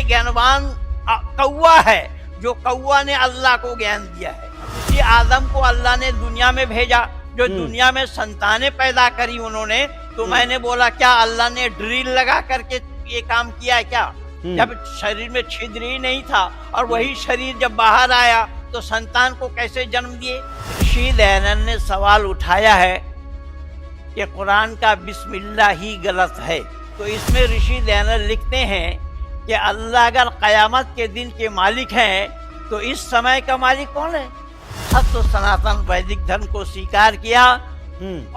ज्ञानवान कौवा है, जो कौवा ने अल्लाह को ज्ञान दिया है। इसी आदम को अल्लाह ने दुनिया में भेजा, जो दुनिया में संतानें पैदा करी उन्होंने। तो मैंने बोला क्या अल्लाह ने ड्रिल लगा करके ये काम किया है क्या? जब शरीर में छिद्र ही नहीं था और वही शरीर जब बाहर आया तो संतान को कैसे जन्म दिए? ऋषि दयानंद ने सवाल उठाया है कि कुरान का बिस्मिल्लाह ही गलत है। तो इसमें ऋषि दयानंद लिखते हैं कि अल्लाह अगर कयामत के दिन के मालिक हैं तो इस समय का मालिक कौन है? सत्य सनातन वैदिक धर्म को स्वीकार किया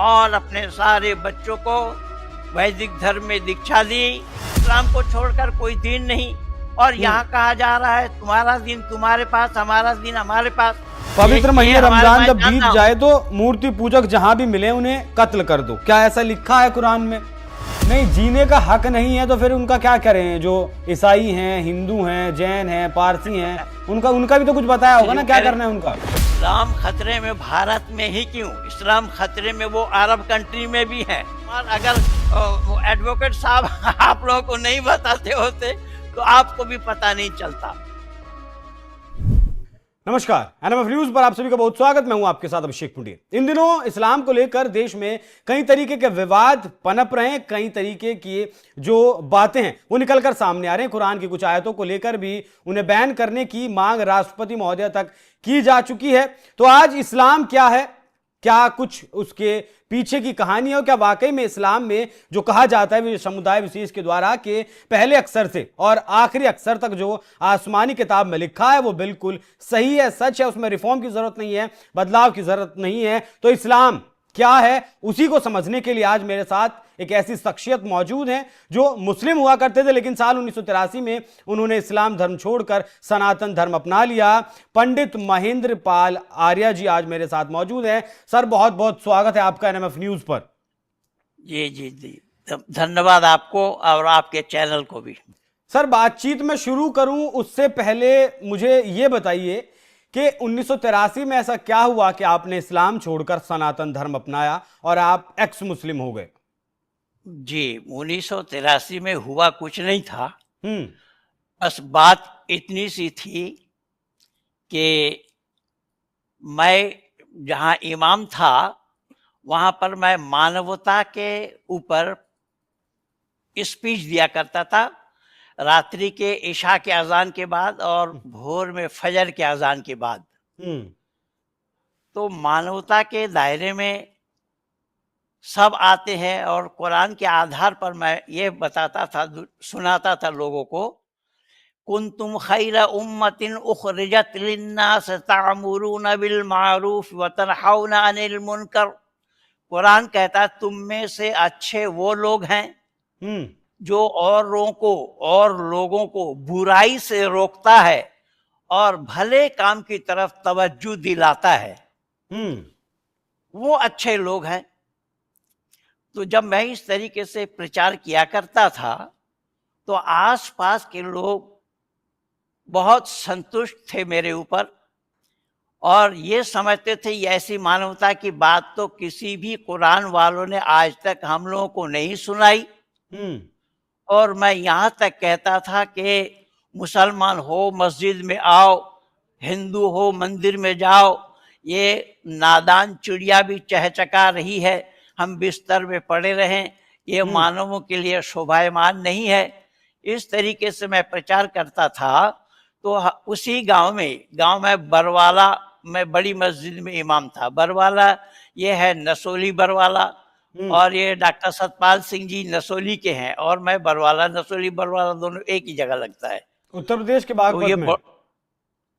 और अपने सारे बच्चों को वैदिक धर्म में दीक्षा दी। इस्लाम को छोड़कर कोई दीन नहीं। और यहाँ कहा जा रहा है तुम्हारा दिन तुम्हारे पास, हमारा दिन हमारे पास। पवित्र महीने रमजान जब बीत जाए तो मूर्ति पूजक जहाँ भी मिले उन्हें कत्ल कर दो, क्या ऐसा लिखा है कुरान में? नहीं, जीने का हक नहीं है तो फिर उनका क्या करें? जो ईसाई हैं, हिंदू हैं, जैन हैं, पारसी हैं, उनका भी तो कुछ बताया होगा ना, क्या करना है उनका? इस्लाम खतरे में भारत में ही क्यों, इस्लाम खतरे में वो अरब कंट्री में भी है। और अगर एडवोकेट साहब आप लोगों को नहीं बताते होते तो आपको भी पता नहीं चलता। नमस्कार, एनएमएफ न्यूज पर आप सभी का बहुत स्वागत। मैं हूं आपके साथ अभिषेक पुंडिया। इन दिनों इस्लाम को लेकर देश में कई तरीके के विवाद पनप रहे हैं, कई तरीके की जो बातें हैं वो निकलकर सामने आ रहे हैं। कुरान की कुछ आयतों को लेकर भी उन्हें बैन करने की मांग राष्ट्रपति महोदय तक की जा चुकी है। तो आज इस्लाम क्या है, क्या कुछ उसके पीछे की कहानी है, क्या वाकई में इस्लाम में जो कहा जाता है समुदाय विशेष के द्वारा कि पहले अक्षर से और आखिरी अक्षर तक जो आसमानी किताब में लिखा है वो बिल्कुल सही है, सच है, उसमें रिफॉर्म की जरूरत नहीं है, बदलाव की जरूरत नहीं है। तो इस्लाम क्या है, उसी को समझने के लिए आज मेरे साथ एक ऐसी शख्सियत मौजूद है जो मुस्लिम हुआ करते थे लेकिन साल 1983 में उन्होंने इस्लाम धर्म छोड़कर सनातन धर्म अपना लिया। पंडित महेंद्र पाल आर्या जी आज मेरे साथ मौजूद हैं। सर, बहुत बहुत स्वागत है आपका एनएमएफ न्यूज पर। जी जी जी, धन्यवाद आपको और आपके चैनल को भी। सर, बातचीत में शुरू करूं उससे पहले मुझे ये बताइए कि 1983 में ऐसा क्या हुआ कि आपने इस्लाम छोड़कर सनातन धर्म अपनाया और आप एक्स मुस्लिम हो गए? जी, 1983 में हुआ कुछ नहीं था। बस बात इतनी सी थी कि मैं जहाँ इमाम था वहाँ पर मैं मानवता के ऊपर स्पीच दिया करता था, रात्रि के इशा के अजान के बाद और भोर में फजर के अजान के बाद। तो मानवता के दायरे में सब आते हैं और कुरान के आधार पर मैं ये बताता था, सुनाता था लोगों को, कुंतुम खैरा उम्मतिन उखरिजत लिन्नास तामुरूना बिल मारूफ व तनहाउना अनिल मुनकर। कुरान कहता है तुम में से अच्छे वो लोग हैं जो और लोगों को बुराई से रोकता है और भले काम की तरफ तवज्जो दिलाता है। वो अच्छे लोग हैं। तो जब मैं इस तरीके से प्रचार किया करता था तो आसपास के लोग बहुत संतुष्ट थे मेरे ऊपर और ये समझते थे ऐसी मानवता की बात तो किसी भी कुरान वालों ने आज तक हम लोगों को नहीं सुनाई। और मैं यहाँ तक कहता था कि मुसलमान हो मस्जिद में आओ, हिंदू हो मंदिर में जाओ, ये नादान चिड़िया भी चहचका रही है, हम बिस्तर में पड़े रहें, ये मानवों के लिए शोभायमान नहीं है। इस तरीके से मैं प्रचार करता था। तो उसी गांव में बरवाला, मैं बड़ी मस्जिद में इमाम था। बरवाला ये है नसोली बरवाला और ये डॉक्टर सतपाल सिंह जी नसोली के हैं और मैं बरवाला, नसोली बरवाला दोनों एक ही जगह लगता है, उत्तर प्रदेश के बागपत में।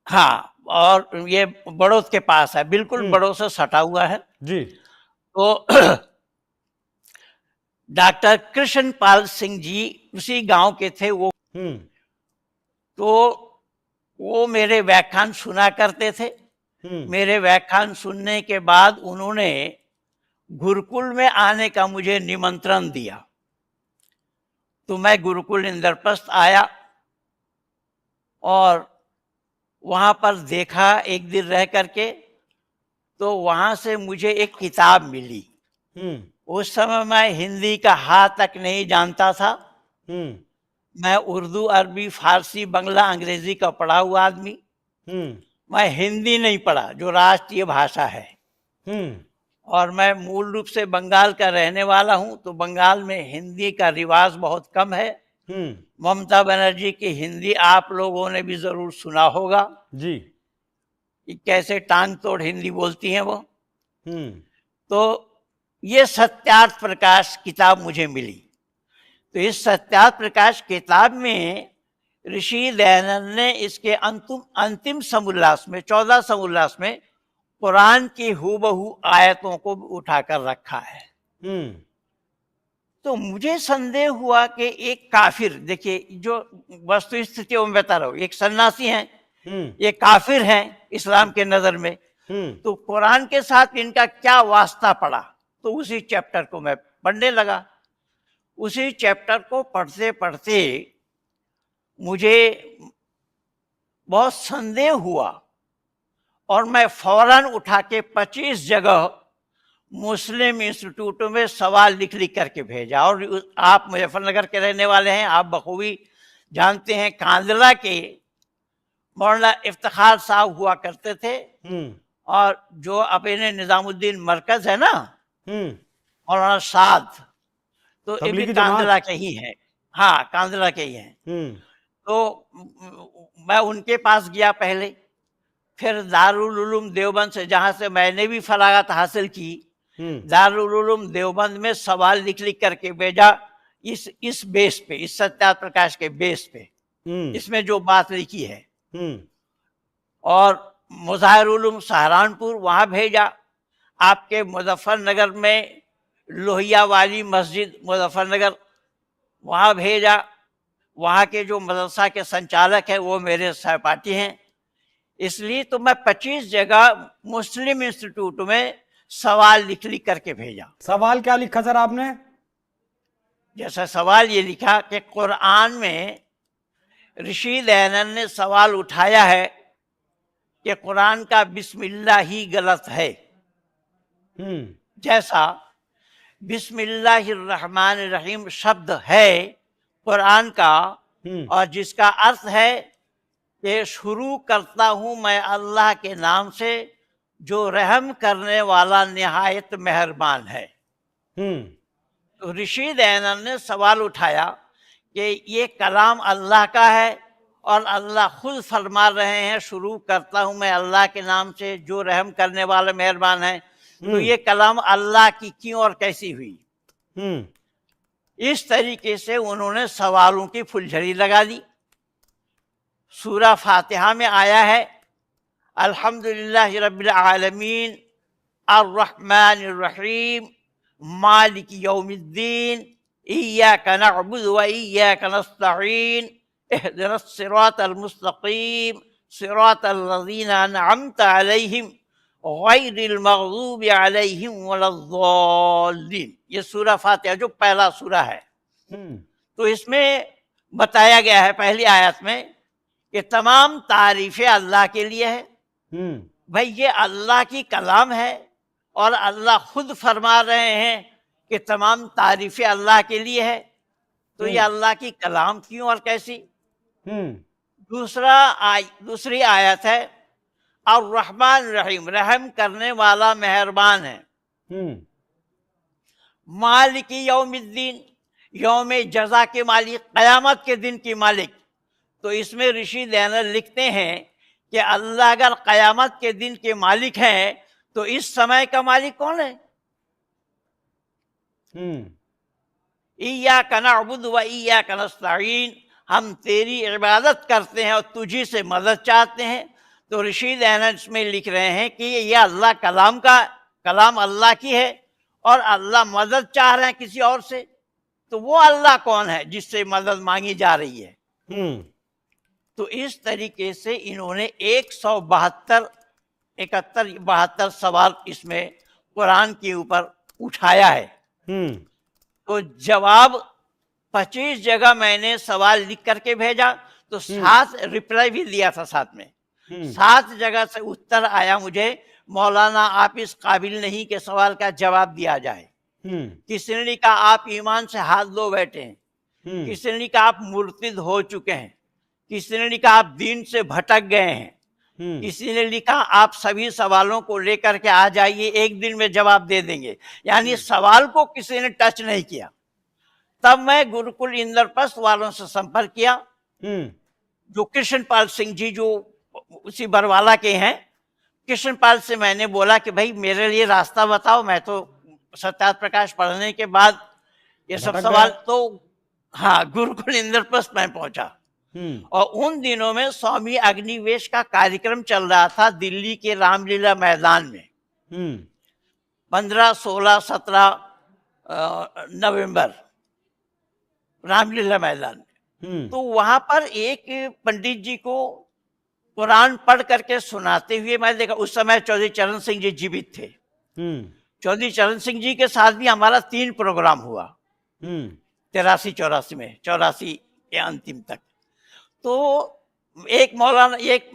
हाँ, और ये बड़ौद के पास है, बिल्कुल बड़ौद से सटा हुआ है जी। तो डॉक्टर कृष्णपाल सिंह जी उसी गांव के थे वो। तो वो मेरे व्याख्यान सुना करते थे। मेरे व्याख्यान सुनने के बाद उन्होंने गुरुकुल में आने का मुझे निमंत्रण दिया। तो मैं गुरुकुल इंद्रप्रस्थ आया और वहाँ पर देखा एक दिन रह करके। तो वहाँ से मुझे एक किताब मिली। उस समय मैं हिंदी का हा तक नहीं जानता था। मैं उर्दू, अरबी, फारसी, बंगला, अंग्रेजी का पढ़ा हुआ आदमी। मैं हिंदी नहीं पढ़ा जो राष्ट्रीय भाषा है। और मैं मूल रूप से बंगाल का रहने वाला हूं, तो बंगाल में हिंदी का रिवाज बहुत कम है। ममता बनर्जी की हिंदी आप लोगों ने भी जरूर सुना होगा जी, कि कैसे टांग तोड़ हिंदी बोलती हैं वो। तो ये सत्यार्थ प्रकाश किताब मुझे मिली। तो इस सत्यार्थ प्रकाश किताब में ऋषि दयानंद ने इसके अंतिम समोल्लास में, 14 समोल्लास में कुरान की हूबहू आयतों को उठाकर रखा है। तो मुझे संदेह हुआ कि एक काफिर, देखिए जो वस्तु स्थिति मैं बता रहा हूं, एक सन्यासी हैं, ये काफिर हैं इस्लाम के नजर में, तो कुरान के साथ इनका क्या वास्ता पड़ा। तो उसी चैप्टर को मैं पढ़ने लगा। उसी चैप्टर को पढ़ते पढ़ते मुझे बहुत संदेह हुआ और मैं फौरन उठा के 25 जगह मुस्लिम इंस्टीट्यूटों में सवाल लिख लिख करके भेजा। और आप मुजफ्फरनगर के रहने वाले हैं, आप बखूबी जानते हैं, कांदला के मौलाना इफ्तिखार साहब हुआ करते थे, और जो अपने निजामुद्दीन मरकज है ना, मौलाना साद, तो ये भी कांदला के ही हैं। हाँ, कांदला के ही हैं। तो मैं उनके पास गया पहले, फिर दारुल उलूम देवबंद से, जहां से मैंने भी फरागत हासिल की, दारुल उलूम देवबंद में सवाल लिख लिख करके भेजा, इस बेस पे, इस सत्यार्थ प्रकाश के बेस पे, इसमें जो बात लिखी है। और मुजाहिर उलूम सहारनपुर, वहां भेजा। आपके मुजफ्फरनगर में लोहिया वाली मस्जिद मुजफ्फरनगर, वहां भेजा। वहां के जो मदरसा के संचालक हैं वो मेरे सहपाठी हैं। इसलिए तो मैं 25 जगह मुस्लिम इंस्टीट्यूट में सवाल लिख लिख करके भेजा। सवाल क्या लिखा सर आपने? जैसा सवाल ये लिखा कि कुरान में ऋषि दयानंद ने सवाल उठाया है कि कुरान का बिस्मिल्लाह ही गलत है। जैसा बिस्मिल्लाहिर्रहमानिर्रहीम शब्द है कुरान का, और जिसका अर्थ है कि शुरू करता हूं मैं अल्लाह के नाम से जो रहम करने वाला निहायत मेहरबान है। तो ऋषि दयानंद ने सवाल उठाया कि ये कलाम अल्लाह का है और अल्लाह खुद फरमा रहे हैं शुरू करता हूं मैं अल्लाह के नाम से जो रहम करने वाला मेहरबान है, तो ये कलाम अल्लाह की क्यों और कैसी हुई। इस तरीके से उन्होंने सवालों की फुलझड़ी लगा दी। सूरा फातिहा में आया है, अल्हम्दुलिल्लाहि रब्बिल आलमीन अर्रहमानिर रहीम मालिक यौमिद्दीन इय्याका नअबुदु व इय्याका नस्तईन इहदिनस सिरातल मुस्तकीम सिरातल लज़ीना अनअमता अलैहिम गैरिल मग़ज़ूबि अलैहिम वलद्दाल्लीन। ये सूरा फातिहा जो पहला सूरा है, तो इसमें बताया गया है पहली आयत में कि तमाम तारीफें अल्लाह के लिए है। भाई ये अल्लाह की कलाम है और अल्लाह खुद फरमा रहे हैं कि तमाम तारीफें अल्लाह के लिए है, तो ये अल्लाह की कलाम क्यों और कैसी। दूसरी आयत है और रहमान रहीम, रहम करने वाला मेहरबान है। मालिक यौमिद्दीन, यौम जजा के मालिक, कयामत के दिन की मालिक। तो इसमें ऋषि दयानंद लिखते हैं कि अल्लाह अगर कयामत के दिन के मालिक हैं तो इस समय का मालिक कौन है। इय्याका नअबुदु व इय्याका नस्तईन, हम तेरी इबादत करते हैं और तुझी से मदद चाहते हैं। तो ऋषि दयानंद इसमें लिख रहे हैं कि ये अल्लाह कलाम अल्लाह की है और अल्लाह मदद चाह रहे हैं किसी और से, तो वो अल्लाह कौन है जिससे मदद मांगी जा रही है। तो इस तरीके से इन्होंने 172 सवाल इसमें कुरान के ऊपर उठाया है। तो जवाब 25 जगह मैंने सवाल लिख करके भेजा, तो 7 रिप्लाई भी दिया था साथ में। 7 जगह से उत्तर आया मुझे, मौलाना आप इस काबिल नहीं कि सवाल का जवाब दिया जाए। किसी ने कहा आप ईमान से हाथ धो बैठे हैं, किसी ने कहा आप मुर्तिद हो चुके हैं, किसी ने लिखा आप दीन से भटक गए हैं, किसी ने लिखा आप सभी सवालों को लेकर के आ जाइए, एक दिन में जवाब दे देंगे। यानी सवाल को किसी ने टच नहीं किया। तब मैं गुरुकुल इंद्रप्रस्थ वालों से संपर्क किया, जो कृष्णपाल सिंह जी जो उसी बरवाला के हैं। कृष्णपाल से मैंने बोला कि भाई मेरे लिए रास्ता बताओ, मैं तो सत्यार्थ प्रकाश पढ़ने के बाद ये सब सवाल, तो हाँ गुरुकुल इंद्रप्रस्थ में पहुंचा। और उन दिनों में स्वामी अग्निवेश का कार्यक्रम चल रहा था दिल्ली के रामलीला मैदान में, 15, 16, 17 नवंबर, रामलीला मैदान में। तो वहां पर एक पंडित जी को कुरान पढ़ करके सुनाते हुए मैं देखा। उस समय चौधरी चरण सिंह जी जीवित थे। चौधरी चरण सिंह जी के साथ भी हमारा 3 प्रोग्राम हुआ 83-84 में, 84 के अंतिम तक। तो एक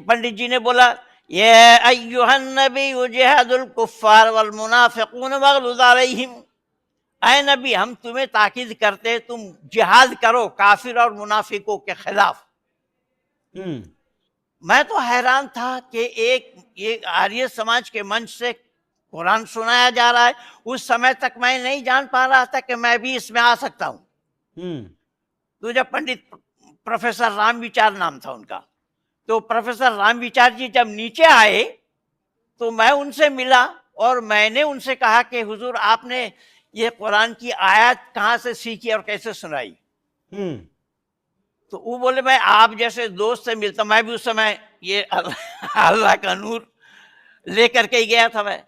पंडित जी ने बोला, ये अय्युहन नबी जिहादुल कुफ्फार वल मुनाफिकून वगलुज़ अलैहिम, ऐ नबी हम तुम्हें ताकीद करते हैं तुम जिहाद करो काफिर और मुनाफिकों के खिलाफ। मैं तो हैरान था कि एक आर्य समाज के मंच से कुरान सुनाया जा रहा है। उस समय तक मैं नहीं जान पा रहा था कि मैं भी इसमें आ सकता हूँ। तो जब पंडित प्रोफेसर राम विचार नाम था उनका, तो प्रोफेसर राम विचार जी जब नीचे आए तो मैं उनसे मिला और मैंने उनसे कहा कि हुजूर आपने ये कुरान की आयत कहाँ से सीखी और कैसे सुनाई? तो वो बोले मैं आप जैसे दोस्त से मिलता, मैं भी उस समय ये अल्लाह का नूर लेकर के ही गया था मैं,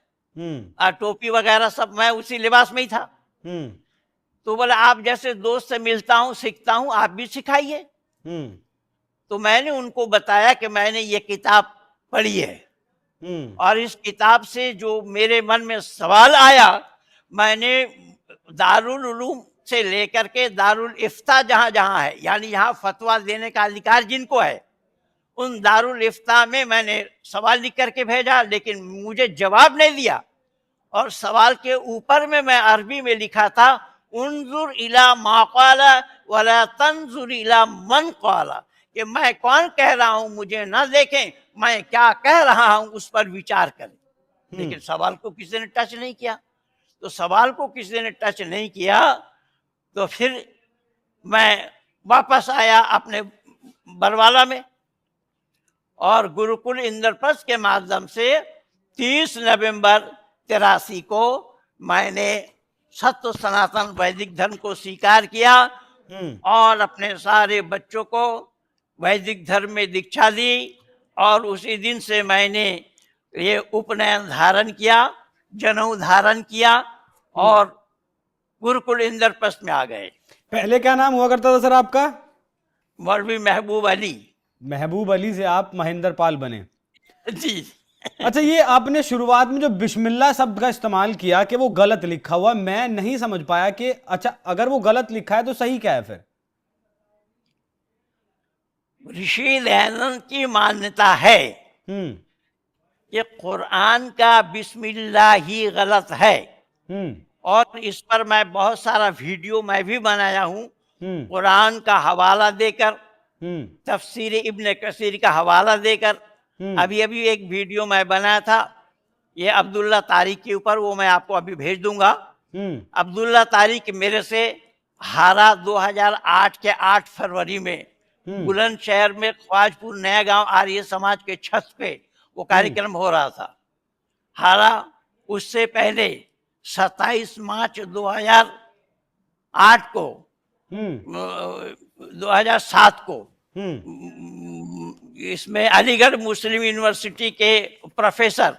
टोपी वगैरह सब मैं उसी लिबास में ही था। तो बोले आप जैसे दोस्त से मिलता हूँ, सीखता हूँ, आप भी सिखाइए। तो मैंने उनको बताया कि मैंने ये किताब पढ़ी है और इस किताब से जो मेरे मन में सवाल आया, मैंने दारुल उलूम से लेकर के दारुल इफ्ता जहाँ जहाँ है, यानी यहाँ फतवा देने का अधिकार जिनको है, उन दारुल इफ्ता में मैंने सवाल लिख करके भेजा, लेकिन मुझे जवाब नहीं दिया। और सवाल के ऊपर में मैं अरबी में लिखा था, उन्जुर इला मा क़ाला वला तंजुर इला मन क़ाला, कि मैं कौन कह रहा हूं मुझे न देखें, मैं क्या कह रहा हूं उस पर विचार करें। लेकिन सवाल को किसी ने टच नहीं किया। तो सवाल को किसी ने टच नहीं किया तो फिर मैं वापस आया अपने बरवाला में और गुरुकुल इंद्रप्रस्थ के माध्यम से 30 नवंबर 83 को मैंने सत्य सनातन वैदिक धर्म को स्वीकार किया और अपने सारे बच्चों को वैदिक धर्म में दीक्षा दी। और उसी दिन से मैंने ये उपनयन धारण किया, जनेऊ धारण किया और गुरुकुल इंद्रप्रस्थ में आ गए। पहले क्या नाम हुआ करता था सर आपका? मौलवी महबूब अली। महबूब अली से आप महेंद्र पाल बने जी। अच्छा, ये आपने शुरुआत में जो बिस्मिल्लाह शब्द का इस्तेमाल किया कि वो गलत लिखा हुआ, मैं नहीं समझ पाया कि अच्छा अगर वो गलत लिखा है तो सही क्या है फिर? ऋषि दयानंद की मान्यता है कि कुरान का बिस्मिल्लाह ही गलत है और इस पर मैं बहुत सारा वीडियो मैं भी बनाया हूँ, कुरान का हवाला देकर, तफसीर इब्न कसीर का हवाला देकर। अभी एक वीडियो मैं बनाया था ये अब्दुल्ला तारिक के ऊपर, वो मैं आपको अभी भेज दूंगा। अब्दुल्ला तारिक मेरे से हारा 2008 के 8 फरवरी में बुलंदशहर में ख्वाजपुर नया गांव आर्य समाज के छत पे वो कार्यक्रम हो रहा था। हारा उससे पहले 27 मार्च 2008 को 2007 को इसमें अलीगढ़ मुस्लिम यूनिवर्सिटी के प्रोफेसर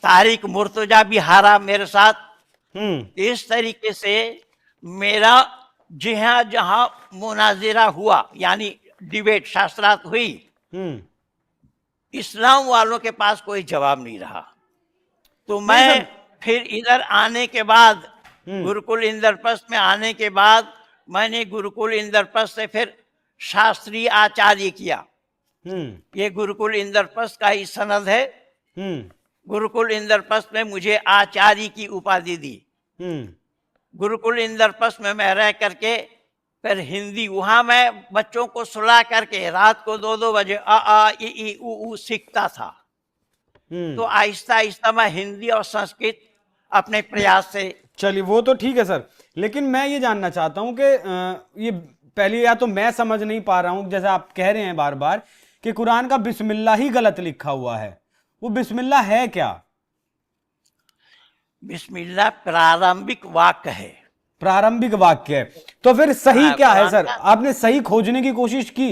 तारिक मुर्तजा भी हारा मेरे साथ। इस तरीके से मेरा जहाँ जहाँ मुनाजिरा हुआ, यानी डिबेट शास्त्रार्थ हुई, इस्लाम वालों के पास कोई जवाब नहीं रहा। तो मैं फिर इधर आने के बाद, गुरुकुल इंद्रप्रस्थ में आने के बाद, मैंने गुरुकुल इंद्रप्रस्थ से फिर शास्त्रीय आचार्य किया। ये गुरुकुल इंद्रप्रस्थ का ही सनद है। गुरुकुल इंद्रप्रस्थ में मुझे आचार्य की उपाधि दी। गुरुकुल इंद्रप्रस्थ में मैं रह करके फिर हिंदी वहां मैं बच्चों को सुला करके रात को 2-2 बजे आ ई उ सीखता था। तो आहिस्ता आहिस्ता मैं हिंदी और संस्कृत अपने प्रयास से। चलिए वो तो ठीक है सर, लेकिन मैं ये जानना चाहता हूं कि ये पहले या तो मैं समझ नहीं पा रहा हूं, जैसे आप कह रहे हैं बार बार कि कुरान का बिस्मिल्लाह ही गलत लिखा हुआ है। वो बिस्मिल्लाह है क्या? बिस्मिल्लाह प्रारंभिक वाक्य है, प्रारंभिक वाक्य है। तो फिर सही क्या है सर? कुरान का। आपने सही खोजने की कोशिश की?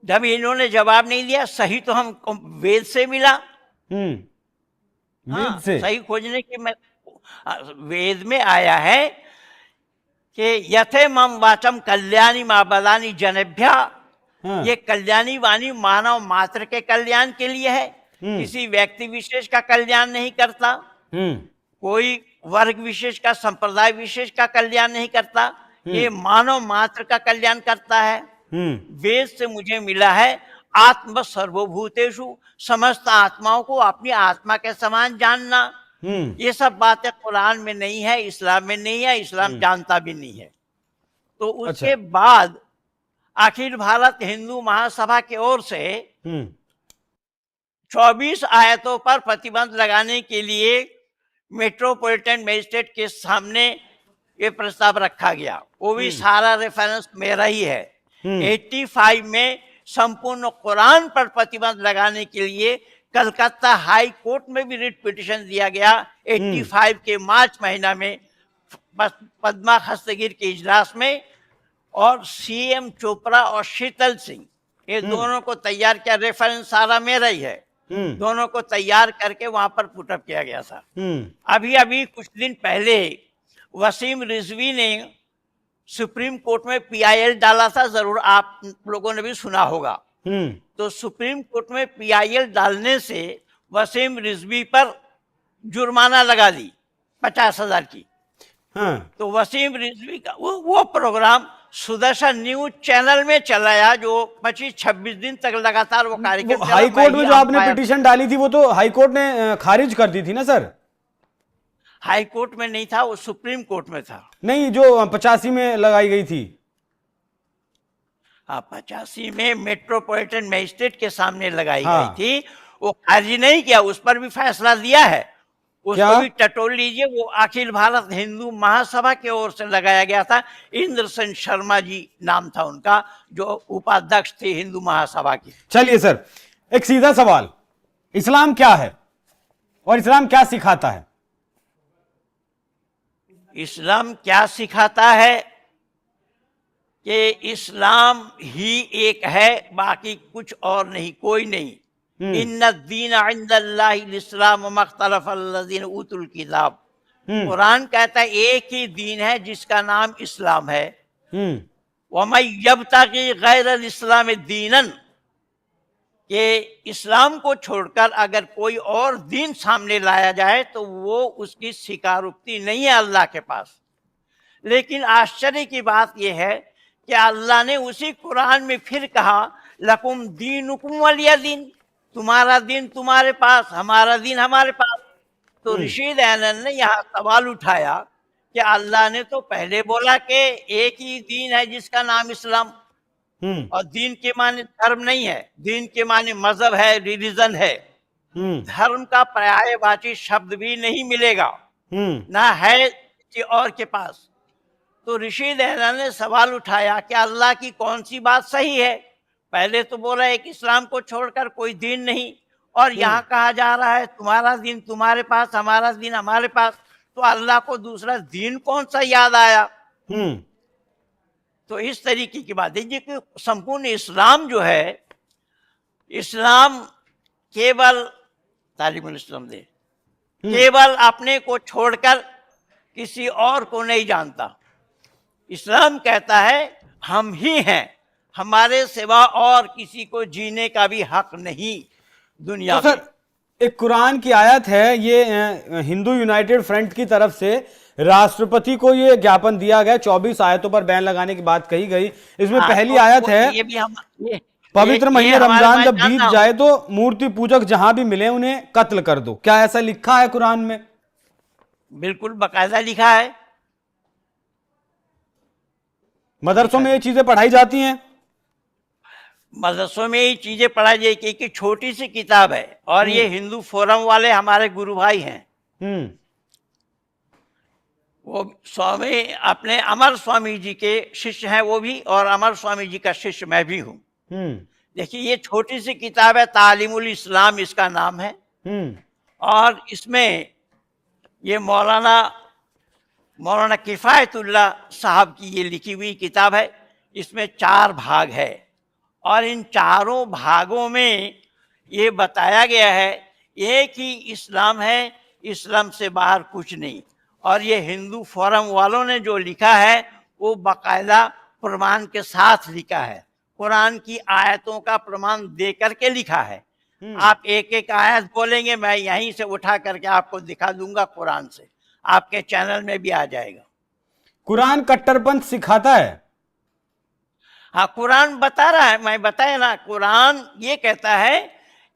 जब इन्होंने जवाब नहीं दिया, सही तो हम वेद से मिला। वेद से सही खोजने की मैं वेद में आया है कि यथे मम वाचम कल्याणी माबदानी जनेभ्या। ये कल्याणी वाणी मानव मात्र के कल्याण के लिए है, किसी व्यक्ति विशेष का कल्याण नहीं करता, कोई वर्ग विशेष का, संप्रदाय विशेष का कल्याण नहीं करता, ये मानव मात्र का कल्याण करता है। वेद से मुझे मिला है आत्म सर्वभूतेषु, समस्त आत्माओं को अपनी आत्मा के समान जानना। ये सब बातें कुरान में नहीं है, इस्लाम में नहीं है, इस्लाम जानता भी नहीं है। तो उसके बाद अखिल भारत हिंदू महासभा की ओर से 24 आयतों पर प्रतिबंध लगाने के लिए मेट्रोपॉलिटन मजिस्ट्रेट के सामने ये प्रस्ताव रखा गया। वो भी सारा रेफरेंस मेरा ही है। 85 में संपूर्ण कुरान पर प्रतिबंध लगाने के लिए कलकत्ता हाई कोर्ट में भी रिट पिटीशन दिया गया। 85 के मार्च महीना में पद्मा हस्तगिर के इजलास में, और सीएम चोपड़ा और शीतल सिंह ये दोनों को तैयार किया। रेफरेंस सारा मेरा ही है। दोनों को तैयार करके वहां पर पुटअप किया गया था। अभी अभी कुछ दिन पहले वसीम रिजवी ने सुप्रीम कोर्ट में पीआईएल डाला था, जरूर आप लोगों ने भी सुना होगा। तो सुप्रीम कोर्ट में पीआईएल डालने से वसीम रिजवी पर जुर्माना लगा दी 50,000 की। तो वसीम रिजवी का वो प्रोग्राम सुदर्शन न्यूज चैनल में चलाया, जो 25-26 दिन तक लगातार वो कार्यक्रम चला। हाई कोर्ट में जो आपने पिटीशन डाली थी वो तो हाई कोर्ट ने खारिज कर दी थी ना सर? हाई कोर्ट में नहीं था, वो सुप्रीम कोर्ट में था। नहीं, जो 85 में लगाई गई थी। हाँ, 85 में मेट्रोपॉलिटन मजिस्ट्रेट के सामने लगाई गई थी। वो खारिज नहीं किया, उस पर भी फैसला दिया है। उसको भी टटोल लीजिए। वो अखिल भारत हिंदू महासभा की ओर से लगाया गया था। इंद्र सेन शर्मा जी नाम था उनका, जो उपाध्यक्ष थे हिंदू महासभा के। चलिए सर, एक सीधा सवाल, इस्लाम क्या है और इस्लाम क्या सिखाता है? इस्लाम क्या सिखाता है कि इस्लाम ही एक है, बाकी कुछ और नहीं, कोई नहीं। इन्ना दीन इंदल्लाहिल इस्लाम मख्तलफ अल्लज़ीन उतुल किताब। कुरान कहता है एक ही दीन है जिसका नाम इस्लाम है। वमन यब्तगी गैरल इस्लाम दीनन, कि इस्लाम को छोड़कर अगर कोई और दीन सामने लाया जाए तो वो उसकी स्वीकारोक्ति नहीं है अल्लाह के पास। लेकिन आश्चर्य की बात यह है कि अल्लाह ने उसी कुरान में फिर कहा लकुम दीनुकुम वलिया दीन, तुम्हारा दिन तुम्हारे पास, हमारा दिन हमारे पास। तो ऋषि दयानंद ने यहाँ सवाल उठाया कि अल्लाह ने तो पहले बोला कि एक ही दीन है जिसका नाम इस्लाम, और दीन के माने धर्म नहीं है, दीन के माने मजहब है, रिलीजन है। धर्म का पर्यायवाची शब्द भी नहीं मिलेगा, ना है किसी और के पास। तो ऋषि दयानंद ने सवाल उठाया कि अल्लाह की कौन सी बात सही है? पहले तो बोला एक इस्लाम को छोड़कर कोई दीन नहीं, और यहाँ कहा जा रहा है तुम्हारा दिन तुम्हारे पास, हमारा दिन हमारे पास। तो अल्लाह को दूसरा दीन कौन सा याद आया? तो इस तरीके की बात है कि संपूर्ण इस्लाम जो है, इस्लाम केवल तालीमुल इस्लाम दे, केवल अपने को छोड़कर किसी और को नहीं जानता। इस्लाम कहता है हम ही हैं, हमारे सिवा और किसी को जीने का भी हक नहीं दुनिया में। एक कुरान की आयत है, ये हिंदू यूनाइटेड फ्रंट की तरफ से राष्ट्रपति को ये ज्ञापन दिया गया। 24 आयतों पर बैन लगाने की बात कही गई। इसमें पहली आयत है, ये भी पवित्र महीने रमजान जब बीत जाए तो मूर्ति पूजक जहां भी मिले उन्हें कत्ल कर दो। क्या ऐसा लिखा है कुरान में? बिल्कुल बाकायदा लिखा है। मदरसों में ये चीजें पढ़ाई जाती हैं? मदरसों में ये चीजें पढ़ाई जाएगी कि छोटी सी किताब है, और ये हिंदू फोरम वाले हमारे गुरु भाई हैं, वो स्वामी अपने अमर स्वामी जी के शिष्य हैं वो भी, और अमर स्वामी जी का शिष्य मैं भी हूँ। देखिए ये छोटी सी किताब है, तालीमुल इस्लाम इसका नाम है, और इसमें ये मौलाना किफ़ायतुल्लाह साहब की ये लिखी हुई किताब है। इसमें 4 भाग है, और इन चारों भागों में ये बताया गया है एक ही इस्लाम है, इस्लाम से बाहर कुछ नहीं। और ये हिंदू फोरम वालों ने जो लिखा है वो बाकायदा प्रमाण के साथ लिखा है, कुरान की आयतों का प्रमाण दे करके लिखा है। आप एक एक आयत बोलेंगे, मैं यहीं से उठा करके आपको दिखा दूंगा, कुरान से आपके चैनल में भी आ जाएगा। कुरान कट्टरपंथ सिखाता है? हाँ, कुरान बता रहा है, मैं बताया ना, कुरान ये कहता है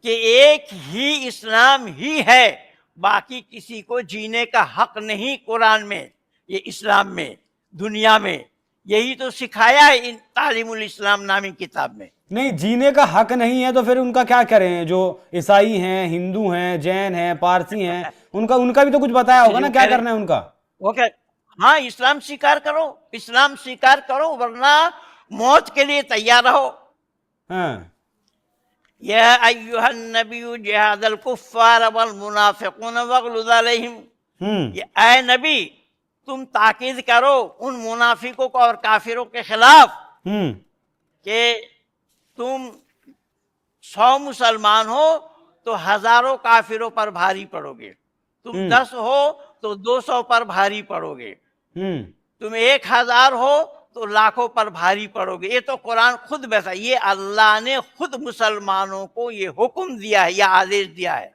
कि एक ही इस्लाम ही है, बाकी किसी को जीने का हक नहीं कुरान में, ये इस्लाम में, दुनिया में। यही तो सिखाया है इन तालीमुल इस्लाम नामी किताब में। नहीं, जीने का हक नहीं है तो फिर उनका क्या करें? जो ईसाई हैं, हिंदू हैं, जैन हैं, पारसी हैं, उनका भी तो कुछ बताया होगा ना, क्या करना है उनका? वो क्या, हाँ, इस्लाम स्वीकार करो, इस्लाम स्वीकार करो, वरना मौत के लिए तैयार रहो। हाँ। या अय्युहन नबिय्यु जिहादल कुफ्फार वल मुनाफिकून वगलुज़ अलैहिम, ये ऐ नबी तुम ताकीद करो उन मुनाफिकों को और काफिरों के खिलाफ कि तुम 100 मुसलमान हो तो हजारों काफिरों पर भारी पड़ोगे, तुम 10 हो तो 200 पर भारी पड़ोगे, तुम 1000 हो तो लाखों पर भारी पड़ोगे। ये तो कुरान खुद बैठा, ये अल्लाह ने खुद मुसलमानों को ये हुक्म दिया है या आदेश दिया है।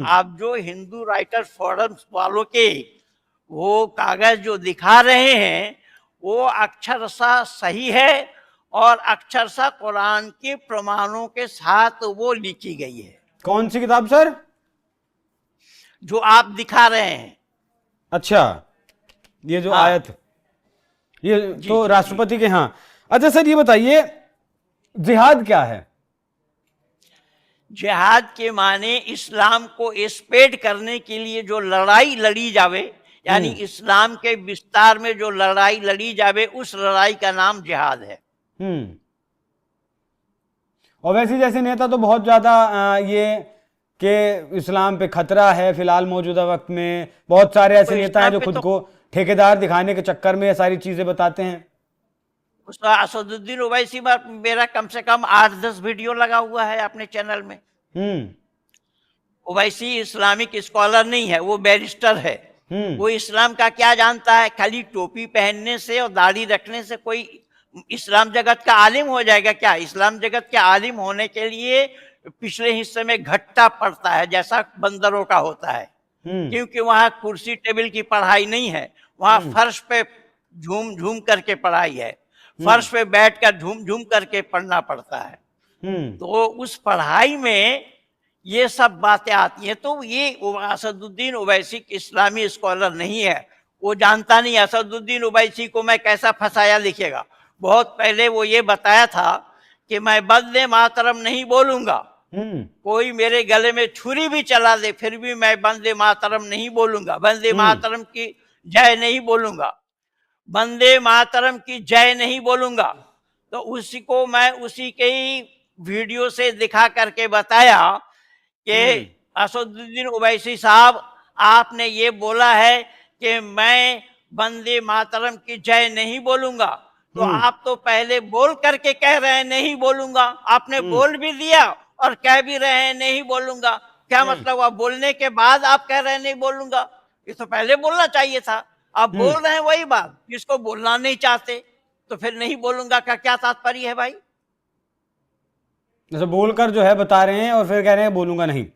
आप जो हिंदू राइटर फोरम वालों के वो कागज जो दिखा रहे हैं वो अक्षरशः सही है, और अक्षरशः कुरान के प्रमाणों के साथ वो लिखी गई है। कौन सी किताब सर? जो आप दिखा रहे हैं। अच्छा, ये जो आयत, ये तो राष्ट्रपति के। हाँ, अच्छा सर ये बताइए जिहाद क्या है? जिहाद के माने इस्लाम को स्प्रेड करने के लिए जो लड़ाई लड़ी जावे, यानी इस्लाम के विस्तार में जो लड़ाई लड़ी जावे, उस लड़ाई का नाम जिहाद है। और वैसे जैसे नेता तो बहुत ज्यादा ये कि इस्लाम पे खतरा है फिलहाल मौजूदा वक्त में, बहुत सारे ऐसे नेता हैं जो खुद को ठेकेदार दिखाने के चक्कर में ये सारी चीजें बताते हैं। उसका असदुद्दीन ओवैसी पर मेरा कम से कम 8-10 वीडियो लगा हुआ है अपने चैनल में। ओवैसी इस्लामिक स्कॉलर नहीं है, वो बैरिस्टर है। वो इस्लाम का क्या जानता है? खाली टोपी पहनने से और दाढ़ी रखने से कोई इस्लाम जगत का आलिम हो जाएगा क्या? इस्लाम जगत के आलिम होने के लिए पिछले हिस्से में घट्टा पड़ता है, जैसा बंदरों का होता है, क्योंकि वहां कुर्सी टेबल की पढ़ाई नहीं है, वहां फर्श पे झूम झूम करके पढ़ाई है, फर्श पे बैठकर झूम झूम करके पढ़ना पड़ता है। तो उस पढ़ाई में ये सब बातें आती हैं। तो ये असदुद्दीन ओवैसी इस्लामी स्कॉलर नहीं है, वो जानता नहीं। असदुद्दीन ओवैसी को मैं कैसा फंसाया लिखेगा। बहुत पहले वो ये बताया था कि मैं वंदे मातरम नहीं बोलूंगा, कोई मेरे गले में छुरी भी चला दे फिर भी मैं वंदे मातरम नहीं बोलूंगा, वंदे मातरम की जय नहीं बोलूंगा, वंदे मातरम की जय नहीं बोलूंगा। तो उसी को मैं उसी के ही वीडियो से दिखा करके बताया कि असदुद्दीन ओवैसी साहब, आपने ये बोला है कि मैं वंदे मातरम की जय नहीं बोलूंगा, तो आप तो पहले बोल करके कह रहे हैं नहीं बोलूंगा, आपने बोल भी दिया और कह भी रहे हैं नहीं बोलूंगा। क्या मतलब हुआ? बोलने के बाद आप कह रहे हैं नहीं बोलूंगा, ये तो पहले बोलना चाहिए था। आप बोल रहे हैं वही बात, जिसको बोलना नहीं चाहते, तो फिर नहीं बोलूंगा का क्या तात्पर्य है भाई? जैसे बोलकर जो है बता रहे हैं और फिर कह रहे हैं बोलूंगा नहीं।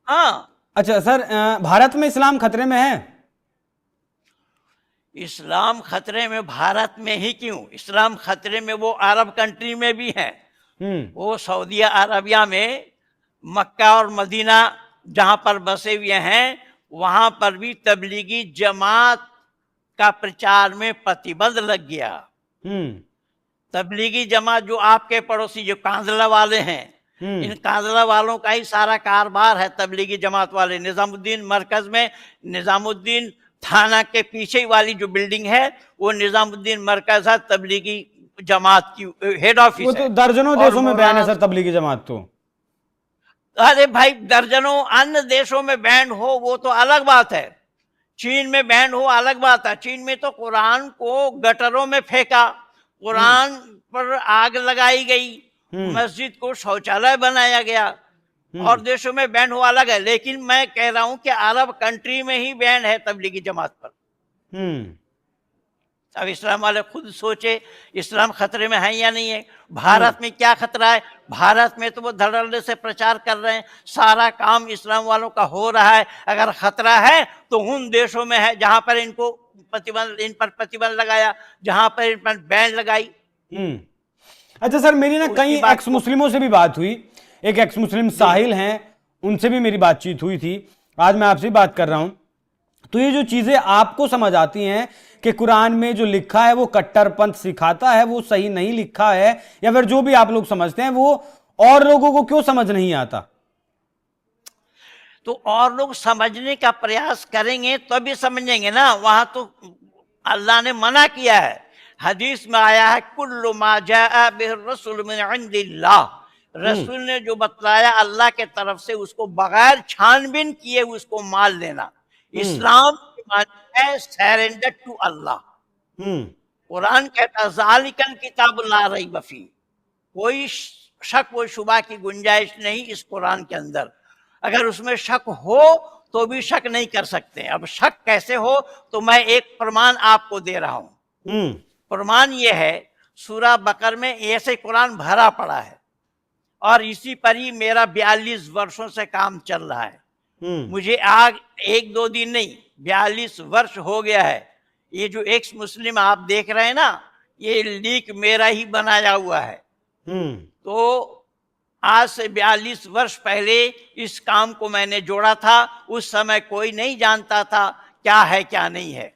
हाँ। अच्छा सर, भारत में इस्लाम खतरे में है? इस्लाम खतरे में भारत में ही क्यों, इस्लाम खतरे में वो अरब कंट्री में भी है। वो सऊदी अरबिया में मक्का और मदीना जहां पर बसे हुए हैं, वहां पर भी तबलीगी जमात का प्रचार में प्रतिबंध लग गया। हम्म। तबलीगी जमात जो आपके पड़ोसी जो कांदला वाले हैं, इन कांदला वालों का ही सारा कारोबार है। तबलीगी जमात वाले निजामुद्दीन मरकज में, निजामुद्दीन थाना के पीछे वाली जो बिल्डिंग है वो निजामुद्दीन मरकज है, तबलीगी जमात की हेड वो ऑफिस तो है। दर्जनों और देशों में बैन है मौलाना, सर तबलीगी जमात तो। अरे भाई दर्जनों अन्य देशों में बैन हो वो तो अलग बात है, चीन में बैन हो अलग बात है। चीन में तो कुरान को गटरों में फेंका, कुरान पर आग लगाई गई, मस्जिद को शौचालय बनाया गया, और देशों में बैन हो अलग है। लेकिन मैं कह रहा हूं कि अरब कंट्री में ही बैन है तबलीगी जमात पर। अब इस्लाम वाले खुद सोचे इस्लाम खतरे में है या नहीं है। भारत में क्या खतरा है? भारत में तो वो धड़ल्ले से प्रचार कर रहे हैं, सारा काम इस्लाम वालों का हो रहा है। अगर खतरा है तो उन देशों में है जहां पर इनको प्रतिबंध, इन पर प्रतिबंध लगाया, जहां पर इन पर बैन लगाई। अच्छा सर, मेरी ना कई एक्स मुस्लिमों से भी बात हुई। एक एक्स मुस्लिम साहिल हैं, उनसे भी मेरी बातचीत हुई थी। आज मैं आपसे बात कर रहा हूं, तो ये जो चीजें आपको समझ आती हैं कि कुरान में जो लिखा है वो कट्टरपंथ सिखाता है, वो सही नहीं लिखा है, या फिर जो भी आप लोग समझते हैं वो और लोगों को क्यों समझ नहीं आता? तो और लोग समझने का प्रयास करेंगे तो भी समझेंगे ना। वहां तो अल्लाह ने मना किया है, हदीस में आया है कुल्लु मा जाअ बिर्रसूल मिन इंदिल्लाह, रसूल ने जो बतलाया अल्लाह के तरफ से उसको बगैर छानबीन किए उसको मान लेना। इस्लाम है सरेंडर टू अल्लाह। कुरान कहता ज़ालिकल किताब ला रैब फी, कोई शक व शुबा की गुंजाइश नहीं इस कुरान के अंदर। अगर उसमें शक हो तो भी शक नहीं कर सकते। अब शक कैसे हो, तो मैं एक प्रमाण आपको दे रहा हूं। प्रमाण ये है, सूरा बकर में ऐसे कुरान भरा पड़ा है और इसी पर ही मेरा 42 वर्षों से काम चल रहा है। मुझे आग 1-2 दिन नहीं 42 वर्ष हो गया है। ये जो एक्स मुस्लिम आप देख रहे हैं ना, ये लीक मेरा ही बनाया हुआ है। तो आज से 42 वर्ष पहले इस काम को मैंने जोड़ा था। उस समय कोई नहीं जानता था क्या है क्या नहीं है।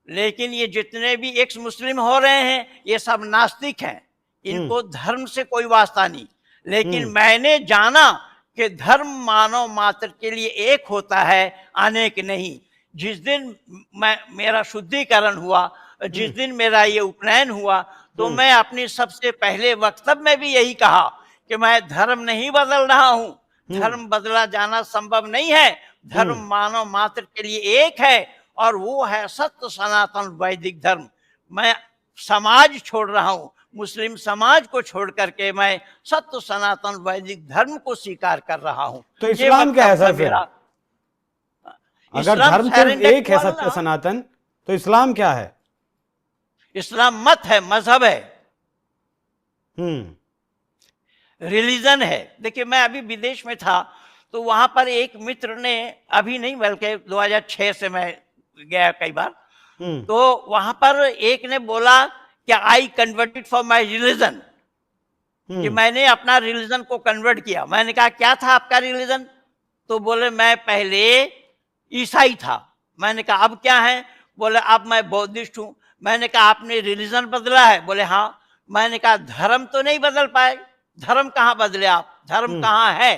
लेकिन ये जितने भी एक्स मुस्लिम हो रहे हैं ये सब नास्तिक हैं, इनको धर्म से कोई वास्ता नहीं। लेकिन मैंने जाना कि धर्म मानव मात्र के लिए एक होता है, अनेक नहीं। जिस दिन मेरा शुद्धिकरण हुआ, जिस दिन मेरा ये उपनयन हुआ, तो मैं अपनी सबसे पहले वक्तव्य में भी यही कहा कि मैं धर्म नहीं बदल रहा हूं, धर्म बदला जाना संभव नहीं है। धर्म मानव मात्र के लिए एक है और वो है सत्य सनातन वैदिक धर्म। मैं समाज छोड़ रहा हूं, मुस्लिम समाज को छोड़ करके मैं सत्य सनातन वैदिक धर्म को स्वीकार कर रहा हूं। तो इस्लाम क्या है सर फिर? अगर धर्म सिर्फ एक है सत्य सनातन, तो इस्लाम क्या है? इस्लाम मत है, मजहब है, रिलीजन है। देखिए मैं अभी विदेश में था तो वहां पर एक मित्र ने, अभी नहीं बल्कि 2006 से मैं गया कई बार, तो वहां पर एक ने बोला कि I converted for my religion, कि मैंने अपना रिलीजन को कन्वर्ट किया। मैंने कहा क्या था आपका रिलीजन? तो बोले मैं पहले ईसाई था। मैंने कहा अब क्या है? बोले अब मैं बौद्धिस्ट हूं। मैंने कहा आपने रिलीजन बदला है? बोले हाँ। मैंने कहा धर्म तो नहीं बदल पाए, धर्म कहाँ बदले आप, धर्म कहाँ है?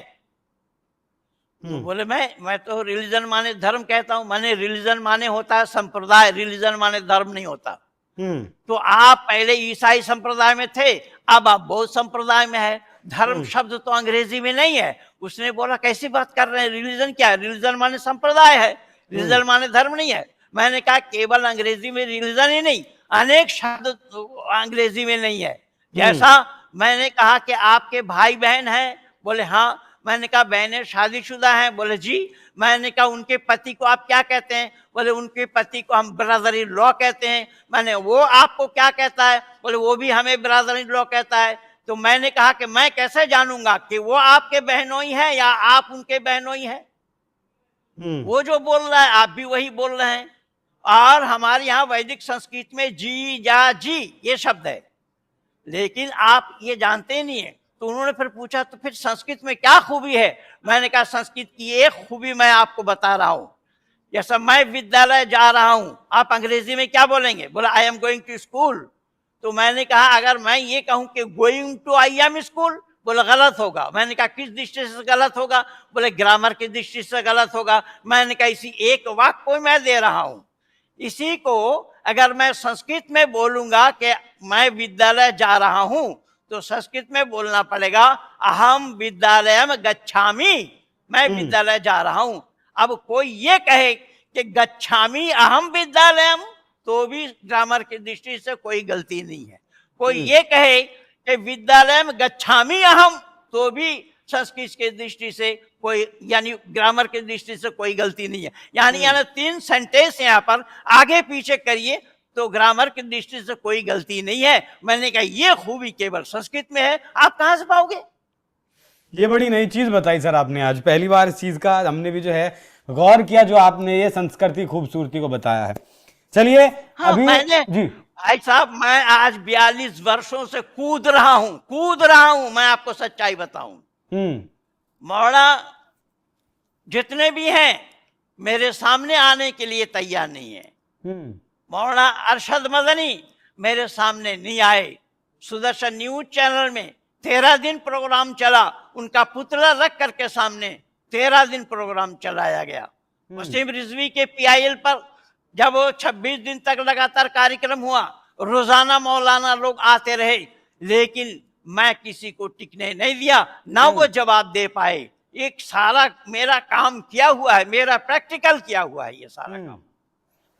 तो बोले मैं तो रिलीजन माने धर्म कहता हूं। मैंने रिलीजन माने होता है संप्रदाय, रिलीजन माने धर्म नहीं होता। तो आप पहले ईसाई संप्रदाय में थे, अब आप बौद्ध संप्रदाय में है। धर्म शब्द तो अंग्रेजी में नहीं है। उसने बोला कैसी बात कर रहे हैं, रिलीजन क्या है? रिलीजन माने संप्रदाय है, रिलीजन माने धर्म नहीं है। मैंने कहा केवल अंग्रेजी में रिलीजन ही नहीं, अनेक शब्द अंग्रेजी में नहीं है। जैसा मैंने कहा कि आपके भाई बहन हैं? बोले हाँ। मैंने कहा बहनें शादीशुदा हैं? बोले जी। मैंने कहा उनके पति को आप क्या कहते हैं? बोले उनके पति को हम ब्रदर इन लॉ कहते हैं। मैंने वो आपको क्या कहता है? बोले वो भी हमें ब्रदर इन लॉ कहता है। तो मैंने कहा कि मैं कैसे जानूंगा कि वो आपके बहनोई हैं या आप उनके बहनोई हैं? वो जो बोल रहा है आप भी वही बोल रहे हैं। और हमारे यहाँ वैदिक संस्कृत में जी जा जी ये शब्द है, लेकिन आप ये जानते नहीं है। तो उन्होंने फिर पूछा तो फिर संस्कृत में क्या खूबी है? मैंने कहा संस्कृत की एक खूबी मैं आपको बता रहा हूं। जैसा मैं विद्यालय जा रहा हूं, आप अंग्रेजी में क्या बोलेंगे? बोला I am going to school. तो मैंने कहा अगर मैं ये कहूं कि गोइंग टू IIM स्कूल, बोले गलत होगा। मैंने कहा किस दृष्टि से गलत होगा? बोले ग्रामर की दृष्टि से गलत होगा। मैंने कहा इसी एक वाक्य को मैं दे रहा हूं, इसी को अगर मैं संस्कृत में बोलूंगा कि मैं विद्यालय जा रहा हूं, तो संस्कृत में बोलना पड़ेगा अहम विद्यालयम गच्छामि, मैं विद्यालय जा रहा हूं। अब कोई ये कहे कि गच्छामि अहम विद्यालयम, तो भी ग्रामर की दृष्टि से कोई गलती नहीं है। कोई ये कहे कि विद्यालयम गच्छामि अहम, तो भी संस्कृत की दृष्टि से कोई, यानी ग्रामर की दृष्टि से कोई गलती नहीं है। यानी 3 सेंटेंस यहाँ पर आगे पीछे करिए तो ग्रामर की दृष्टि से कोई गलती नहीं है। मैंने कहा ये खूबी केवल संस्कृत में है, आप कहां से पाओगे? ये बड़ी नई चीज बताई सर आपने, आज पहली बार इस चीज का हमने भी जो है गौर किया, जो आपने ये संस्कृति खूबसूरती को बताया है। चलिए अभी जी भाई साहब, मैं आज 42 वर्षों से कूद रहा हूं। मैं आपको सच्चाई बताऊं, मौलाना जितने भी हैं मेरे सामने आने के लिए तैयार नहीं है। मौलाना अरशद मदनी मेरे सामने नहीं आए। सुदर्शन न्यूज चैनल में 13 दिन प्रोग्राम चला, उनका पुतला रख करके सामने 13 दिन प्रोग्राम चलाया गया। वसीम रिजवी के PIL पर जब वो 26 दिन तक लगातार कार्यक्रम हुआ, रोजाना मौलाना लोग आते रहे, लेकिन मैं किसी को टिकने नहीं दिया, ना वो जवाब दे पाए। एक सारा मेरा काम किया हुआ है, मेरा प्रैक्टिकल किया हुआ है ये सारा काम,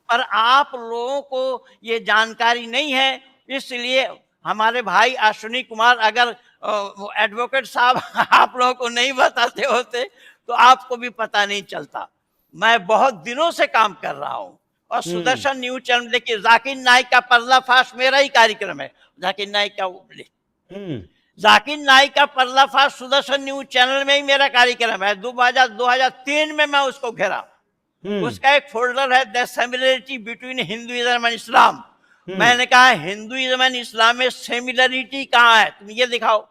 पर आप लोगों को ये जानकारी नहीं है। इसलिए हमारे भाई अश्विनी कुमार, अगर एडवोकेट साहब आप लोगों को नहीं बताते होते तो आपको भी पता नहीं चलता। मैं बहुत दिनों से काम कर रहा हूं, और सुदर्शन न्यूज चैनल, देखिए जाकिर नाइक का पर्दाफाश मेरा ही कार्यक्रम है। जाकिर नाइक का पर्दाफाश सुदर्शन न्यूज चैनल में ही मेरा कार्यक्रम है। 2003 में मैं उसको घेरा। उसका एक फोल्डर है the similarity between Hinduism and Islam. मैंने कहा हिंदुइज्म एंड इस्लाम में सिमिलरिटी कहाँ है, तुम ये दिखाओ।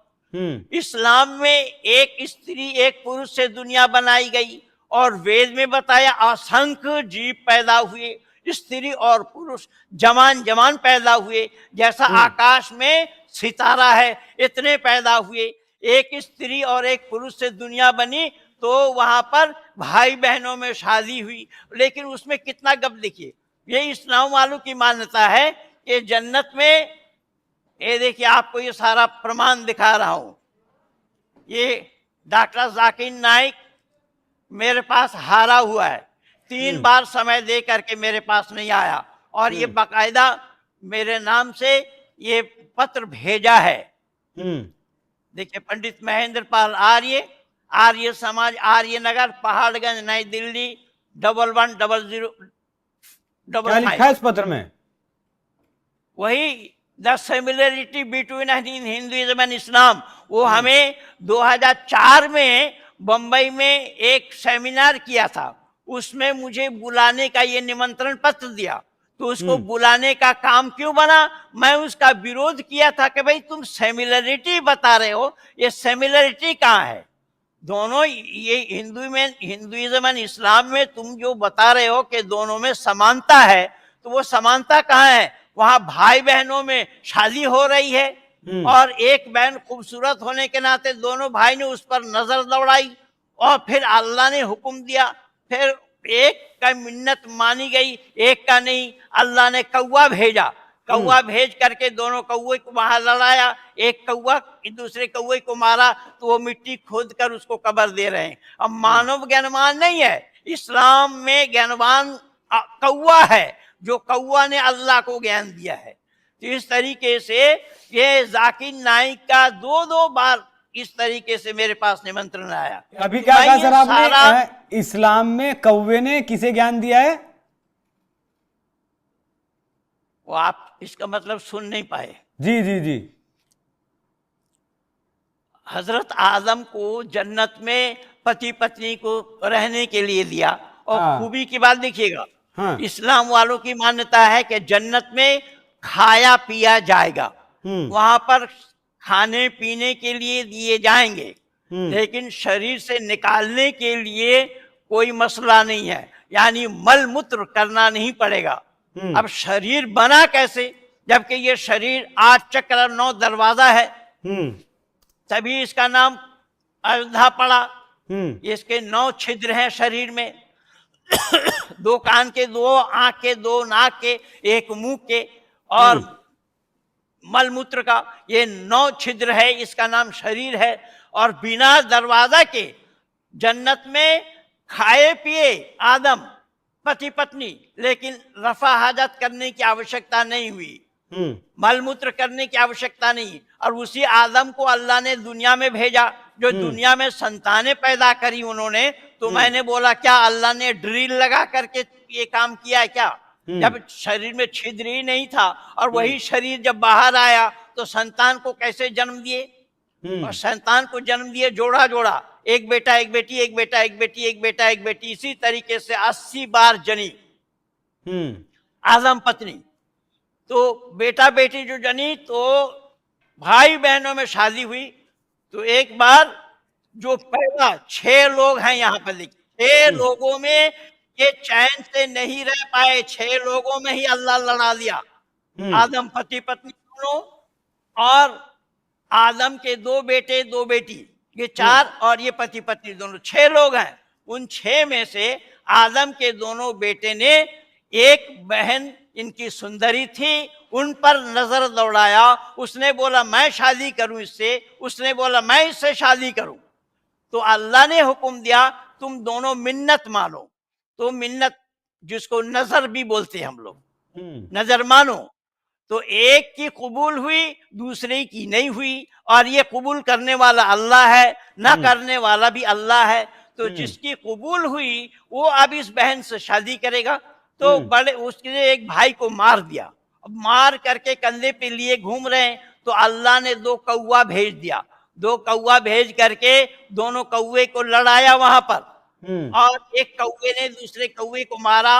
इस्लाम में एक स्त्री एक पुरुष से दुनिया बनाई गई, और वेद में बताया असंख्य जीव पैदा हुए, स्त्री और पुरुष जमान पैदा हुए। जैसा आकाश में सितारा है इतने पैदा हुए। एक स्त्री और एक पुरुष से दुनिया बनी, तो वहां पर भाई बहनों में शादी हुई। लेकिन उसमें कितना गप देखिए, ये इस्लाम वालों की मान्यता है कि जन्नत में, ये देखिए आपको ये सारा प्रमाण दिखा रहा हूं। ये डॉक्टर जाकिर नाइक मेरे पास हारा हुआ है, 3 बार समय दे करके मेरे पास नहीं आया, और ये बाकायदा मेरे नाम से ये पत्र भेजा है। देखिए, पंडित महेंद्र पाल आर्य समाज, आर्य नगर, पहाड़गंज, नई दिल्ली 110055। लिखा है इस पत्र में? वही the similarity between Hinduism and Islam. वो हमें 2004 में बंबई में एक सेमिनार किया था, उसमें मुझे बुलाने का ये निमंत्रण पत्र दिया। तो उसको बुलाने का काम क्यों बना? मैं उसका विरोध किया था कि भाई तुम सिमिलरिटी बता रहे हो, ये सिमिलरिटी कहाँ है? दोनों ये हिंदुइज्म एंड इस्लाम में तुम जो बता रहे हो कि दोनों में समानता है, तो वो समानता कहाँ है? वहां भाई बहनों में शादी हो रही है, और एक बहन खूबसूरत होने के नाते दोनों भाई ने उस पर नजर दौड़ाई, और फिर अल्लाह ने हुक्म दिया, फिर एक का मिन्नत मानी गई, एक का नहीं। अल्लाह ने कौवा भेजा, कौवा भेज करके दोनों कौवे को वहां लड़ाया, एक कौवा दूसरे कौवे को मारा, तो वो मिट्टी खोद कर उसको कब्र दे रहे हैं। अब मानव ज्ञानवान नहीं है, इस्लाम में ज्ञानवान कौवा है, जो कौवा ने अल्लाह को ज्ञान दिया है। तो इस तरीके से ये जाकिर नाइक का 2 बार इस तरीके से मेरे पास निमंत्रण आया। अभी क्या कहा सर आपने? इस्लाम में कौवे ने किसे ज्ञान दिया है? वो आप इसका मतलब सुन नहीं पाए। जी जी जी। हजरत आदम को जन्नत में पति पत्नी को रहने के लिए दिया, और खूबी की बात देखिएगा, इस्लाम वालों की मान्यता है कि जन्नत में खाया पिया जाएगा, वहां पर खाने पीने के लिए दिए जाएंगे, लेकिन शरीर से निकालने के लिए कोई मसला नहीं है, यानी मल मूत्र करना नहीं पड़ेगा। अब शरीर बना कैसे? जबकि ये शरीर 8 चक्र 9 दरवाजा है, तभी इसका नाम अयोध्या पड़ा। इसके 9 छिद्र हैं शरीर में, 2 कान के, 2 आंख के, 2 नाक के, 1 मुंह के और मलमूत्र का, ये 9 छिद्र है, इसका नाम शरीर है। और बिना दरवाजा के जन्नत में खाए पिए आदम पति पत्नी, लेकिन रफा हाजत करने की आवश्यकता नहीं हुई, मलमूत्र करने की आवश्यकता नहीं। और उसी आदम को अल्लाह ने दुनिया में भेजा, जो दुनिया में संतानें पैदा करी उन्होंने। तो मैंने बोला क्या अल्लाह ने ड्रिल लगा करके ये काम किया है क्या? जब शरीर में छिद्र ही नहीं था और वही शरीर जब बाहर आया तो संतान को कैसे जन्म दिए? और संतान को जन्म दिए जोड़ा जोड़ा, एक बेटा एक बेटी, एक बेटा एक बेटी, एक बेटा एक बेटी, इसी तरीके से 80 बार जनी आदम पत्नी। तो बेटा बेटी जो जनी, तो भाई बहनों में शादी हुई। तो एक बार जो पहला 6 लोग हैं यहाँ पर लिखे, 6 लोगों में ये चैन से नहीं रह पाए, 6 लोगों में ही अल्लाह लड़ा दिया। आदम पति पत्नी दोनों, और आदम के 2 बेटे 2 बेटी, ये 4, और ये पति पत्नी दोनों, 6 लोग हैं। उन 6 में से आदम के दोनों बेटे ने, एक बहन इनकी सुंदरी थी, उन पर नजर दौड़ाया। उसने बोला मैं शादी करूं इससे, उसने बोला मैं इससे शादी करूं। तो अल्लाह ने हुक्म दिया तुम दोनों मिन्नत मानो। तो मिन्नत, जिसको नजर भी बोलते हैं हम लोग, नजर मानो। तो एक की कबूल हुई, दूसरे की नहीं हुई। और ये कबूल करने वाला अल्लाह है, ना करने वाला भी अल्लाह है। तो जिसकी कबूल हुई वो अब इस बहन से शादी करेगा। तो बड़े उसने एक भाई को मार दिया, अब मार करके कंधे पे लिए घूम रहे हैं। तो अल्लाह ने 2 कौवा भेज दिया, 2 कौवा भेज करके दोनों कौवे को लड़ाया वहां पर। और एक कौवे ने दूसरे कौवे को मारा।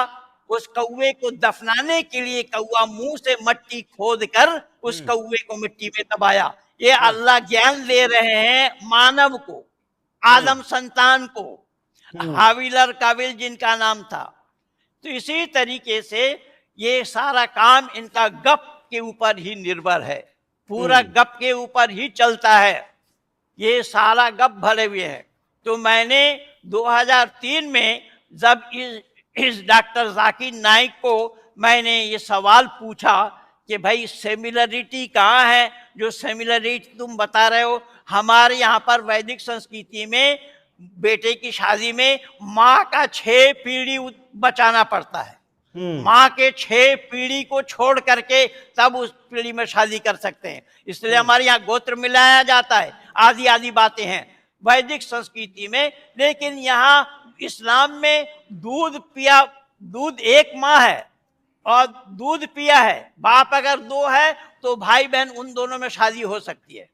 उस कौवे को दफनाने के लिए कौवा मुंह से मिट्टी खोद कर उस कौवे को मिट्टी में दबाया। ये अल्लाह ज्ञान दे रहे हैं मानव को, आदम संतान को, हाविल और काबिल जिनका नाम था। तो इसी तरीके से ये सारा काम इनका गप के ऊपर ही निर्भर है, पूरा गप के ऊपर ही चलता है, ये सारा गप भरे हुए है। तो मैंने 2003 में जब इस डॉक्टर जाकिर नाइक को मैंने ये सवाल पूछा कि भाई सिमिलरिटी कहाँ है, जो सिमिलरिटी तुम बता रहे हो, हमारे यहाँ पर वैदिक संस्कृति में बेटे की शादी में माँ का 6 पीढ़ी बचाना पड़ता है। माँ के 6 पीढ़ी को छोड़ करके तब उस पीढ़ी में शादी कर सकते हैं। इसलिए हमारे यहाँ गोत्र मिलाया जाता है, आदि आदि बातें हैं वैदिक संस्कृति में। लेकिन यहाँ इस्लाम में दूध एक माँ है और दूध पिया है, बाप अगर 2 है तो भाई बहन उन दोनों में शादी हो सकती है।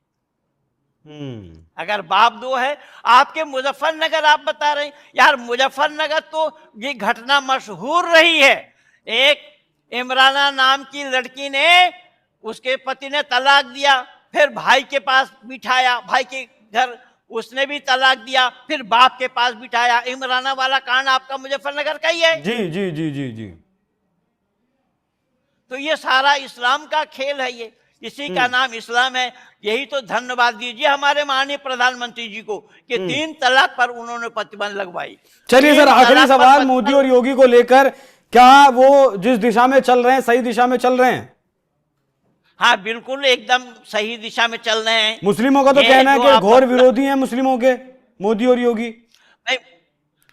अगर बाप 2 है। आपके मुजफ्फरनगर आप बता रहे हैं यार, मुजफ्फरनगर तो ये घटना मशहूर रही है। एक इमराना नाम की लड़की ने, उसके पति ने तलाक दिया, फिर भाई के पास बिठाया, भाई के घर उसने भी तलाक दिया, फिर बाप के पास बिठाया। इमराना वाला कांड आपका मुजफ्फरनगर का ही है। जी जी जी जी जी। तो ये सारा इस्लाम का खेल है, ये इसी का नाम इस्लाम है। यही तो धन्यवाद दीजिए हमारे माननीय प्रधानमंत्री जी को कि 3 तलाक पर उन्होंने प्रतिबंध लगवाई। चलिए सर, आखिरी सवाल मोदी और योगी को लेकर, क्या वो जिस दिशा में चल रहे हैं सही दिशा में चल रहे हैं? हाँ बिल्कुल, एकदम सही दिशा में चल रहे हैं। मुस्लिमों का तो कहना है कि घोर विरोधी हैं मुस्लिमों के मोदी और योगी।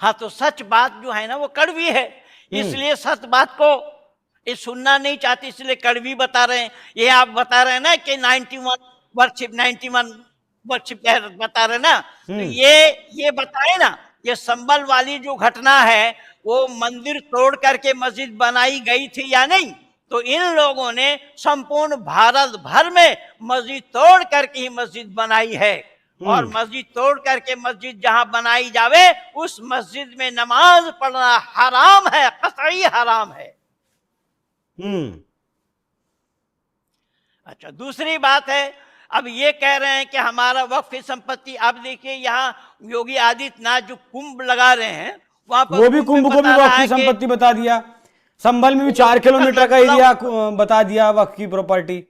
हाँ, तो सच बात जो है ना वो कड़वी है, इसलिए सच बात को ये सुनना नहीं चाहती, इसलिए कड़वी बता रहे हैं। ये आप बता रहे हैं ना कि 91 वर्शिप बता रहे ना, तो ये बताए ना, ये संभल वाली जो घटना है वो मंदिर तोड़ करके मस्जिद बनाई गई थी या नहीं? तो इन लोगों ने संपूर्ण भारत भर में मस्जिद तोड़ करके ही मस्जिद बनाई है। और मस्जिद तोड़ करके मस्जिद जहां बनाई जावे उस मस्जिद में नमाज पढ़ना हराम है, कतई हराम है। अच्छा, दूसरी बात है, अब ये कह रहे हैं कि हमारा वक्फ की संपत्ति। अब देखिए यहाँ योगी आदित्यनाथ जो कुंभ लगा रहे हैं वहां पर वो भी कुंभ को भी वक्फ की संपत्ति बता दिया। संभल में भी 4 किलोमीटर का एरिया बता दिया वक्फ की प्रॉपर्टी।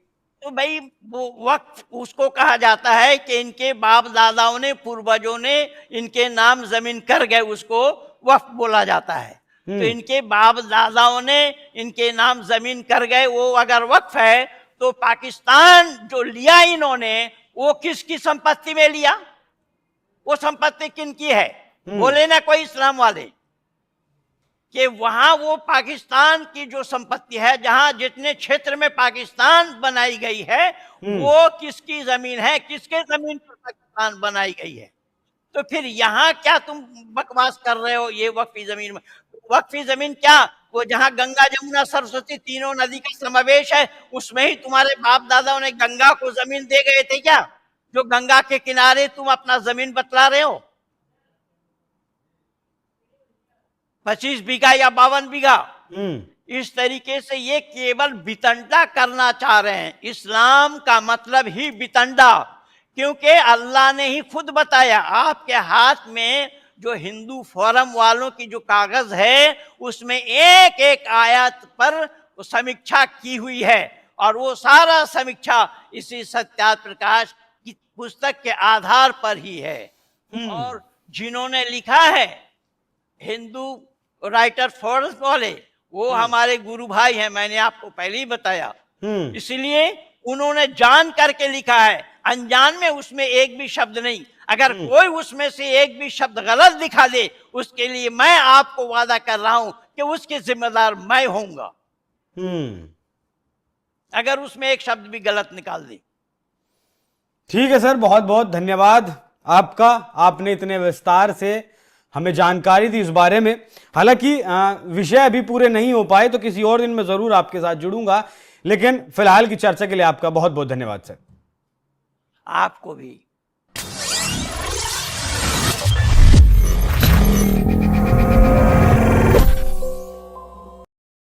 तो भाई वो वक्फ उसको कहा जाता है कि इनके बाप दादाओं ने, पूर्वजों ने इनके नाम जमीन कर गए, उसको वक्फ बोला जाता है। तो इनके बाप दादाओं ने इनके नाम जमीन कर गए, वो अगर वक्फ है तो पाकिस्तान जो लिया इन्होंने वो किसकी संपत्ति में लिया? वो संपत्ति किनकी है? बोले ना कोई इस्लाम वाले कि वहां वो पाकिस्तान की जो संपत्ति है, जहां जितने क्षेत्र में पाकिस्तान बनाई गई है, वो किसकी जमीन है? किसके जमीन पर पाकिस्तान बनाई गई है? तो फिर यहाँ क्या तुम बकवास कर रहे हो? ये वक्फी जमीन में, वक्फी जमीन क्या? वो जहां गंगा जमुना सरस्वती तीनों नदी का समावेश है, उसमें ही तुम्हारे बाप दादाओं ने गंगा को जमीन दे गए थे क्या? जो गंगा के किनारे तुम अपना जमीन बतला रहे हो, 25 बीघा या 52 बीघा, इस तरीके से ये केवल वितंडा करना चाह रहे हैं। इस्लाम का मतलब ही वितंडा, क्योंकि अल्लाह ने ही खुद बताया। आपके हाथ में जो हिंदू फोरम वालों की जो कागज है, उसमें एक एक आयत पर समीक्षा की हुई है, और वो सारा समीक्षा इसी सत्यार्थ प्रकाश की पुस्तक के आधार पर ही है। और जिन्होंने लिखा है, हिंदू राइटर फोरम वाले, वो हमारे गुरु भाई हैं, मैंने आपको पहले ही बताया। इसलिए उन्होंने जान करके लिखा है, अनजान में उसमें एक भी शब्द नहीं। अगर कोई उसमें से एक भी शब्द गलत दिखा दे, उसके लिए मैं आपको वादा कर रहा हूं कि उसके जिम्मेदार मैं होऊंगा, अगर उसमें एक शब्द भी गलत निकाल दे। ठीक है सर, बहुत बहुत धन्यवाद आपका। आपने इतने विस्तार से हमें जानकारी दी इस बारे में। हालांकि विषय अभी पूरे नहीं हो पाए, तो किसी और दिन मैं जरूर आपके साथ जुड़ूंगा, लेकिन फिलहाल की चर्चा के लिए आपका बहुत बहुत धन्यवाद सर। आपको भी।